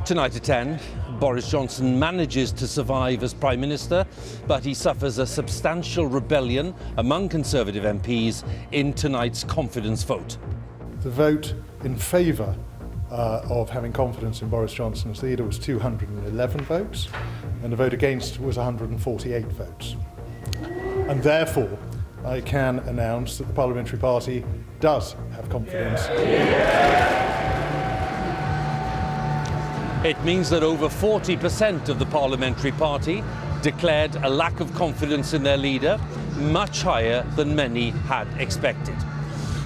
Tonight at 10, Boris Johnson manages to survive as Prime Minister, but he suffers a substantial rebellion among Conservative MPs in tonight's confidence vote. The vote in favour of having confidence in Boris Johnson as leader was 211 votes, and the vote against was 148 votes. And therefore, I can announce that the Parliamentary Party does have confidence. It means that over 40% of the Parliamentary Party declared a lack of confidence in their leader, much higher than many had expected.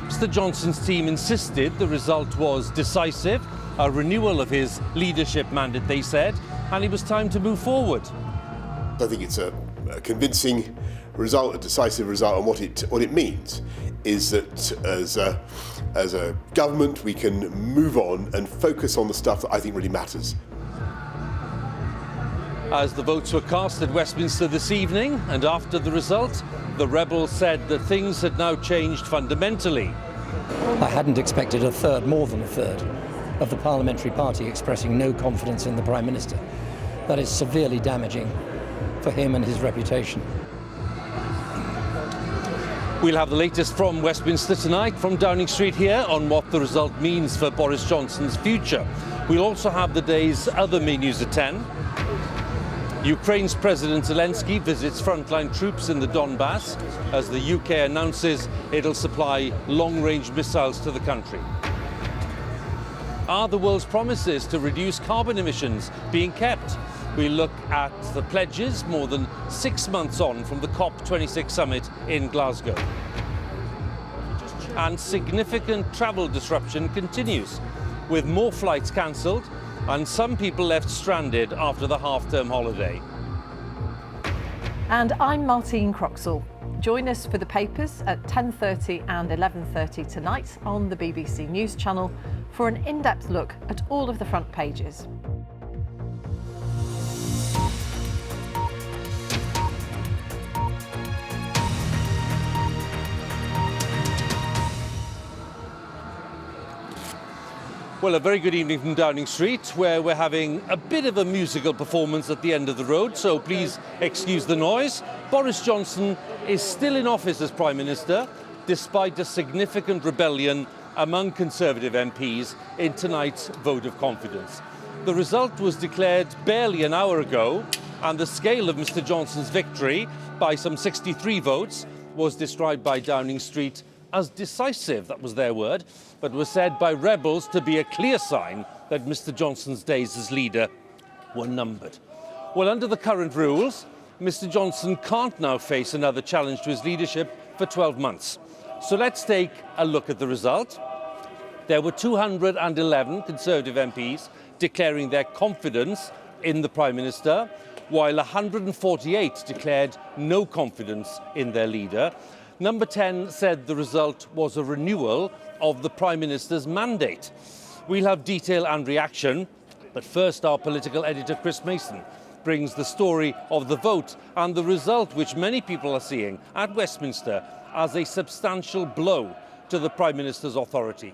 Mr. Johnson's team insisted the result was decisive, a renewal of his leadership mandate, they said, and it was time to move forward. I think it's a convincing result, a decisive result, and what it means is that as a government we can move on and focus on the stuff that I think really matters. As the votes were cast at Westminster this evening, and after the result, the rebels said that things had now changed fundamentally. I hadn't expected more than a third of the Parliamentary Party expressing no confidence in the Prime Minister. That is severely damaging for him and his reputation. We'll have the latest from Westminster tonight, from Downing Street here, on what the result means for Boris Johnson's future. We'll also have the day's other main news at 10. Ukraine's President Zelensky visits frontline troops in the Donbass as the UK announces it'll supply long-range missiles to the country. Are the world's promises to reduce carbon emissions being kept? We look at the pledges more than 6 months on from the COP26 summit in Glasgow. And significant travel disruption continues, with more flights cancelled and some people left stranded after the half-term holiday. And I'm Martine Croxall. Join us for the papers at 10:30 and 11:30 tonight on the BBC News Channel for an in-depth look at all of the front pages. Well, a very good evening from Downing Street, where we're having a bit of a musical performance at the end of the road, so please excuse the noise. Boris Johnson is still in office as Prime Minister, despite a significant rebellion among Conservative MPs in tonight's vote of confidence. The result was declared barely an hour ago, and the scale of Mr. Johnson's victory, by some 63 votes, was described by Downing Street as decisive, that was their word, but was said by rebels to be a clear sign that Mr. Johnson's days as leader were numbered. Well, under the current rules, Mr. Johnson can't now face another challenge to his leadership for 12 months. So let's take a look at the result. There were 211 Conservative MPs declaring their confidence in the Prime Minister, while 148 declared no confidence in their leader. Number 10 said the result was a renewal of the Prime Minister's mandate. We'll have detail and reaction, but first our political editor Chris Mason brings the story of the vote and the result, which many people are seeing at Westminster as a substantial blow to the Prime Minister's authority.